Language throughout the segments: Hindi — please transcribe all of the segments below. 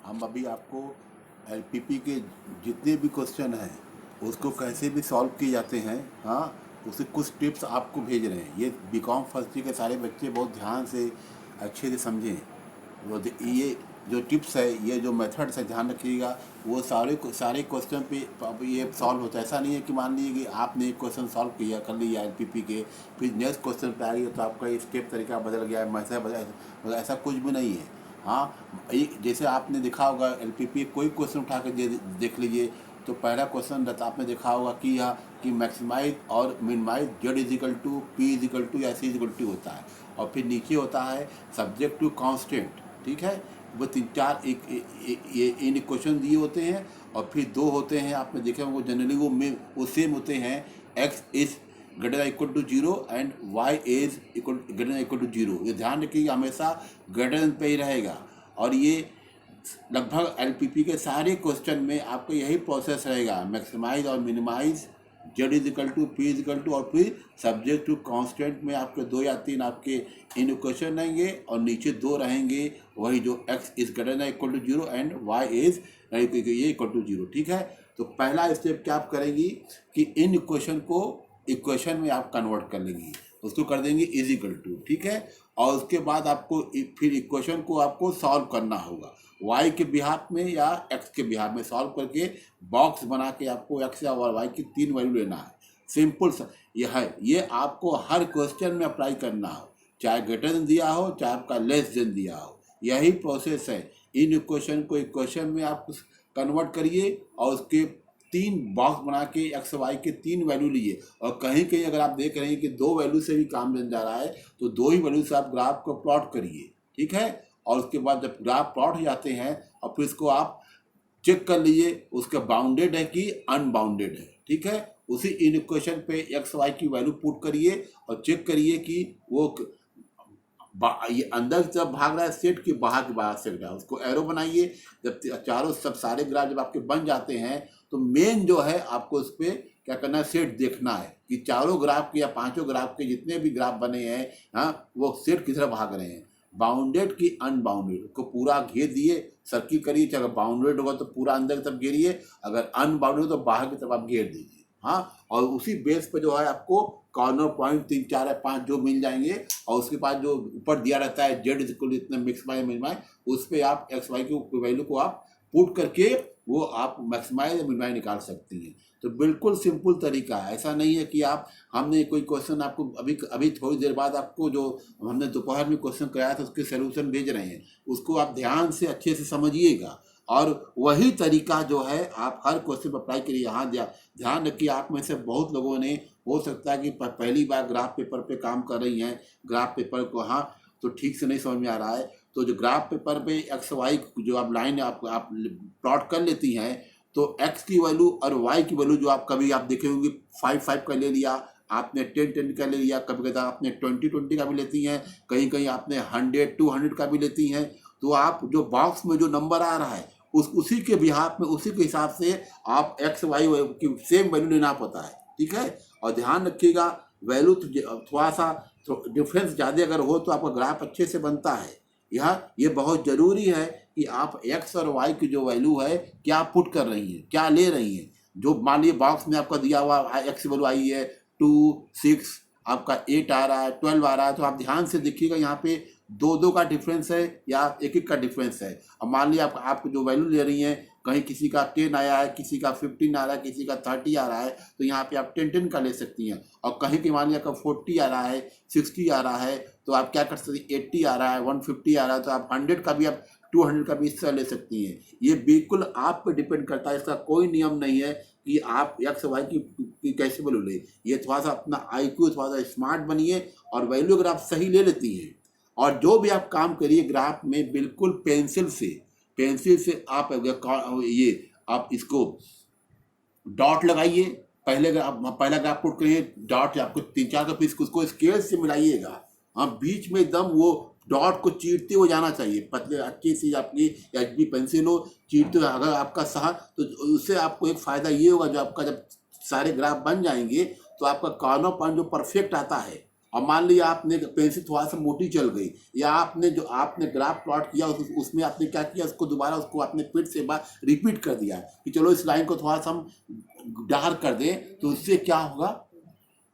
हम अभी आपको एलपीपी के जितने भी क्वेश्चन हैं उसको कैसे भी सॉल्व किए जाते हैं, हाँ, उसके कुछ टिप्स आपको भेज रहे हैं। ये बीकॉम फर्स्ट ईयर के सारे बच्चे बहुत ध्यान से अच्छे से समझें। ये जो टिप्स है, ये जो मेथड्स है, ध्यान रखिएगा। वो सारे क्वेश्चन पे अब ये सॉल्व होता है। ऐसा नहीं है कि मान लीजिए कि आपने एक क्वेश्चन सॉल्व किया कर लिया एलपीपी के, फिर नेक्स्ट क्वेश्चन पे आ गया तो आपका स्टेप तरीका बदल गया है, मैथड बदल, ऐसा कुछ भी नहीं है। हाँ, जैसे आपने देखा होगा एलपीपी कोई क्वेश्चन उठा के देख लीजिए, तो पहला क्वेश्चन रहता आपने देखा होगा कि यह कि मैक्सिमाइज और minimise Z is equal to P is equal to या सी इजिकल टू होता है, और फिर नीचे होता है सब्जेक्ट टू कांस्टेंट। ठीक है, वो तीन चार ये इन क्वेश्चन दिए होते हैं, और फिर दो होते हैं आपने देखे होंगे जनरली वो सेम होते हैं। X is greater than equal to zero and Y is equal greater than equal to zero. ये ध्यान रखिएगा, हमेशा ग्रेटर देन पे ही रहेगा। और ये लगभग एलपीपी के सारे क्वेश्चन में आपको यही प्रोसेस रहेगा, मैक्सिमाइज और minimise, Z is equal to P is equal to, और फिर सब्जेक्ट टू कांस्टेंट में आपके दो या तीन आपके इन क्वेश्चन रहेंगे, और नीचे दो रहेंगे वही जो X is greater than equal to zero and Y is ये इक्वल टू जीरो। ठीक है, तो पहला स्टेप क्या आप करेंगी कि इन क्वेश्चन को इक्वेशन में आप कन्वर्ट कर लेंगी, उसको कर देंगे इज इक्वल टू। ठीक है, और उसके बाद आपको फिर इक्वेशन को आपको सॉल्व करना होगा, वाई के बिहाफ में या एक्स के बिहाफ में सॉल्व करके बॉक्स बना के आपको एक्स या वाई की तीन वैल्यू लेना है। सिंपल सा ये है, ये आपको हर क्वेश्चन में अप्लाई करना हो, चाहे ग्रेटर देन दिया हो चाहे आपका लेस देन दिया हो, यही प्रोसेस है। इन इक्वेशन को इक्वेशन में आप कन्वर्ट करिए और उसके तीन बॉक्स बना के एक्स वाई के तीन वैल्यू लिए, और कहीं कहीं अगर आप देख रहे हैं कि दो वैल्यू से भी काम बन जा रहा है तो दो ही वैल्यू से आप ग्राफ को प्लॉट करिए। ठीक है, और उसके बाद जब ग्राफ प्लॉट हो जाते हैं और फिर इसको आप चेक कर लीजिए उसका बाउंडेड है कि अनबाउंडेड है। ठीक है, उसी इन इक्वेशन पे एक्स वाई की वैल्यू पुट करिए और चेक करिए कि वो ये अंदर की तरफ भाग रहा है सेट की बाहर के बाहर सेट रहा है, उसको एरो बनाइए। जब चारों सब सारे ग्राफ जब आपके बन जाते हैं तो मेन जो है आपको उस पर क्या करना है, सेट देखना है कि चारों ग्राफ के या पांचों ग्राफ के जितने भी ग्राफ बने हैं, हाँ, वो सेट की तरफ भाग रहे हैं, बाउंडेड की अनबाउंडेड। को पूरा घेर दिए, सर्किल करिए, चाहे बाउंडेड होगा तो पूरा अंदर की तरफ घेरिए, अगर अनबाउंडेड हो तो बाहर की तरफ आप घेर दीजिए। हाँ, और उसी बेस पे जो है आपको कॉर्नर पॉइंट 3 4 या 5 जो मिल जाएंगे, और उसके बाद जो ऊपर दिया रहता है जेड इक्वल इतना मिक्समाइज मिनिमाइज, उस पर आप एक्स वाई की वैल्यू को आप पुट करके वो आप मैक्सिमाइज या मिनिमाइज निकाल सकती हैं। तो बिल्कुल सिंपल तरीका है, ऐसा नहीं है कि आप हमने कोई क्वेश्चन आपको अभी अभी थोड़ी देर बाद आपको जो हमने दोपहर में क्वेश्चन कराया था उसके सोल्यूशन भेज रहे हैं, उसको आप ध्यान से अच्छे से समझिएगा, और वही तरीका जो है आप हर क्वेश्चन पर अप्लाई करिए। यहाँ ध्यान रखिए, आप में से बहुत लोगों ने हो सकता है कि पहली बार ग्राफ पेपर पे काम कर रही हैं, ग्राफ पेपर को हाँ तो ठीक से नहीं समझ में आ रहा है, तो जो ग्राफ पेपर पे एक्स वाई जो आप लाइन आप प्लॉट कर लेती हैं, तो एक्स की वैल्यू और वाई की वैल्यू जो आप कभी आप देखे होंगे 5 का ले लिया आपने, 10 का ले लिया, कभी कभी आपने 20 का भी लेती हैं, कहीं कहीं आपने 100 200 का भी लेती हैं। तो आप जो बॉक्स में जो नंबर आ रहा है उसी के बिहाफ में उसी के हिसाब से आप एक्स वाई की सेम वैल्यू लेना पड़ता है। ठीक है, और ध्यान रखिएगा वैल्यू थोड़ा सा डिफरेंस ज़्यादा अगर हो तो आपका ग्राफ अच्छे से बनता है। ये बहुत ज़रूरी है कि आप एक्स और वाई की जो वैल्यू है क्या पुट कर रही हैं, क्या ले रही हैं। जो मान लीजिए बॉक्स में आपका दिया हुआ एक्स वैल्यू आई है 2 6, आपका 8 आ रहा है, 12 आ रहा है, तो आप ध्यान से देखिएगा यहाँ पे 2 का डिफरेंस है या 1 का डिफरेंस है। अब मान लीजिए आप जो वैल्यू ले रही हैं, कहीं किसी का 10 आया है, किसी का 15 आ रहा है, किसी का 30 आ रहा है, तो यहाँ पे आप 10 का ले सकती हैं। और कहीं की मान लिया आपका 40 आ रहा है, 60 आ रहा है, तो आप क्या कर सकती हैं, 80 आ रहा है, 150 आ रहा है, तो आप 100 का भी आप 200 का भी इस तरह ले सकती हैं। ये बिल्कुल आप पे डिपेंड करता है, इसका कोई नियम नहीं है कि आप एक्स वाई की कैसे वैल्यू ले। ये थोड़ा सा अपना IQ थोड़ा सा स्मार्ट बनिए, और वैल्यू अगर आप सही ले लेती हैं, और जो भी आप काम करिए ग्राफ में बिल्कुल पेंसिल से आप ये आप इसको डॉट लगाइए। पहला ग्राफ पुट करिए, डॉट आपको 3 4 का पीस उसको स्केल से मिलाइएगा। हाँ, बीच में एकदम वो डॉट को चीरते हुए जाना चाहिए, पतले अच्छी सी आपकी HB पेंसिल हो, चीरते हुए अगर आपका सहा, तो उससे आपको एक फ़ायदा ये होगा, जो आपका जब सारे ग्राफ बन जाएंगे तो आपका कॉर्नर पॉइंट जो परफेक्ट आता है, अब मान लिया आपने पेंसिल थोड़ा सा मोटी चल गई, या आपने ग्राफ प्लॉट किया उसमें आपने क्या किया, उसको दोबारा उसको आपने फिर से बार रिपीट कर दिया कि चलो इस लाइन को थोड़ा सा हम डार्क कर दें, तो इससे क्या होगा,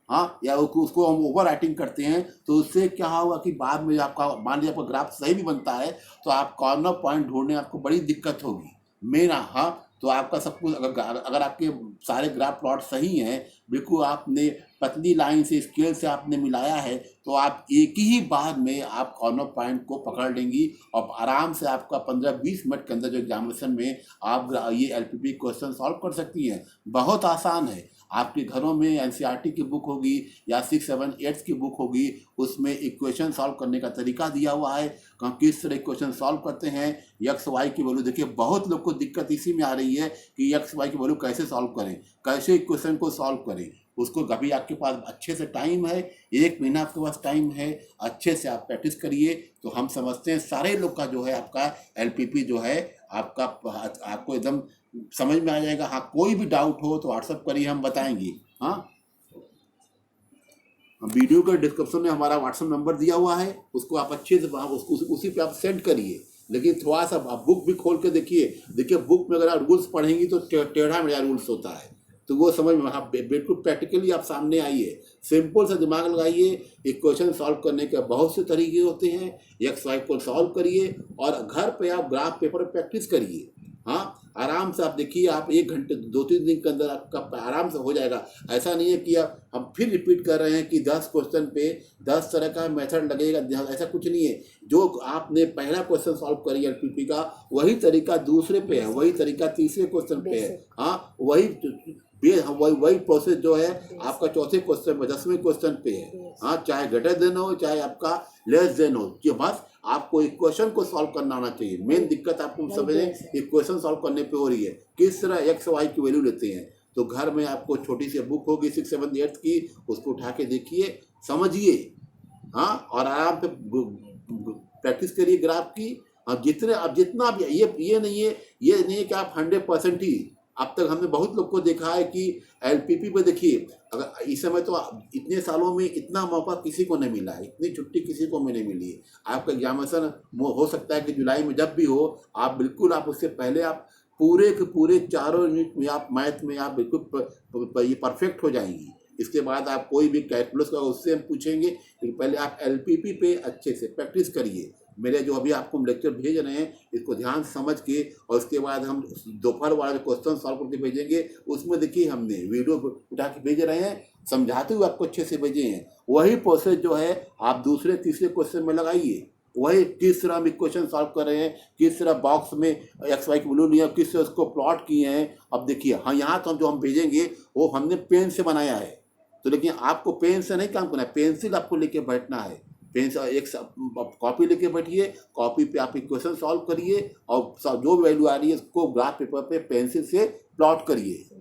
हाँ, या उसको हम ओवर राइटिंग करते हैं तो उससे क्या होगा कि बाद में आपका मान लीजिए आपका ग्राफ सही भी बनता है तो आप कॉर्नर पॉइंट ढूंढने में आपको बड़ी दिक्कत होगी। मेन हाँ, तो आपका सब कुछ अगर आपके सारे ग्राफ प्लॉट सही हैं, बिल्कुल आपने पतली लाइन से स्केल से आपने मिलाया है, तो आप एक ही बार में आप कॉर्नर पॉइंट को पकड़ लेंगी और आराम से आपका 15-20 मिनट के अंदर जो एग्जामिनेशन में आप ये एलपीपी क्वेश्चन सॉल्व कर सकती हैं। बहुत आसान है। आपके घरों में एनसीईआरटी की बुक होगी या 6, 7, 8 की बुक होगी, उसमें इक्वेशन सॉल्व करने का तरीका दिया हुआ है, किस तरह इक्वेशन सॉल्व करते हैं। एक्स वाई की वैल्यू देखिए, बहुत लोग को दिक्कत इसी में आ रही है कि एक्स वाई की वैल्यू कैसे सॉल्व करें, कैसे इक्वेशन को सॉल्व करें। उसको कभी आपके पास अच्छे से टाइम है, 1 महीना आपके पास टाइम है, अच्छे से आप प्रैक्टिस करिए, तो हम समझते हैं सारे लोग का जो है आपका एलपीपी जो है आपका आपको एकदम समझ में आ जाएगा। हाँ, कोई भी डाउट हो तो व्हाट्सअप करिए, हम बताएंगे। हाँ, वीडियो के डिस्क्रिप्शन में हमारा व्हाट्सअप नंबर दिया हुआ है, उसको आप अच्छे से उसी पे आप सेंड करिए। लेकिन थोड़ा सा आप बुक भी खोल के देखिए बुक में अगर आप रूल्स पढ़ेंगी तो टेढ़ा मेढ़ा रूल्स होता है, तो वो समझ में, हाँ, बिल्कुल प्रैक्टिकली आप सामने आइए, सिंपल सा दिमाग लगाइए। इक्वेशन सॉल्व करने के बहुत से तरीके होते हैं, एक्स वाई को सॉल्व करिए और घर पे आप ग्राफ पेपर पर प्रैक्टिस करिए। हाँ, आराम से आप देखिए, आप 1 घंटे 2-3 दिन के अंदर आपका आराम से हो जाएगा। ऐसा नहीं है कि हम फिर रिपीट कर रहे हैं कि 10 क्वेश्चन पे 10 तरह का मेथड लगेगा, ऐसा कुछ नहीं है। जो आपने पहला क्वेश्चन सॉल्व करी एलपीपी का, वही तरीका दूसरे पे है, वही तरीका तीसरे क्वेश्चन पे है। हाँ, वही प्रोसेस जो है आपका चौथे क्वेश्चन में 10वें क्वेश्चन पे है। हाँ, चाहे ग्रेटर देन हो चाहे आपका लेस देन हो, कि बस आपको इक्वेशन को सॉल्व करना आना चाहिए। मेन दिक्कत आपको समझें इक्वेशन सॉल्व करने पे हो रही है, किस तरह एक्स वाई की वैल्यू लेते हैं। तो घर में आपको छोटी सी बुक होगी 6, 7, 8 की, उसको उठा के देखिए, समझिए। हाँ, और आराम से प्रैक्टिस करिए ग्राफ की। अब जितना भी ये नहीं है कि आप 100% ही, अब तक हमने बहुत लोग को देखा है कि एलपीपी पे देखिए, अगर इस समय तो इतने सालों में इतना मौका किसी को नहीं मिला है, इतनी छुट्टी किसी को नहीं मिली है। आपका एग्जामिनेशन हो सकता है कि जुलाई में जब भी हो, आप बिल्कुल आप उससे पहले आप पूरे के पूरे 4 यूनिट में आप मैथ में आप बिल्कुल ये परफेक्ट हो जाएंगी। इसके बाद आप कोई भी कैलकुलस का उससे हम पूछेंगे, लेकिन पहले आप एलपीपी पे अच्छे से प्रैक्टिस करिए। मेरे जो अभी आपको हम लेक्चर भेज रहे हैं, इसको ध्यान से समझ के, और उसके बाद हम दोपहर वाला जो क्वेश्चन सॉल्व करके भेजेंगे, उसमें देखिए हमने वीडियो उठा के भेज रहे हैं, समझाते हुए आपको अच्छे से भेजे हैं। वही प्रोसेस जो है आप दूसरे तीसरे क्वेश्चन में लगाइए। वही किस तरह हम इक्वेशन सॉल्व कर रहे हैं, किस तरह बॉक्स में एक्स वाई की वैल्यू लिया, किस तरह उसको प्लॉट किए हैं। अब देखिए, हाँ, यहाँ तो जो हम भेजेंगे वो हमने पेन से बनाया है, तो लेकिन आपको पेन से नहीं काम करना है, पेंसिल आपको लेके बैठना है। पेंसिल एक कॉपी लेके बैठिए, कॉपी पे आप इक्वेशन सॉल्व करिए और जो वैल्यू आ रही है उसको ग्राफ पेपर पे पेंसिल से प्लॉट करिए।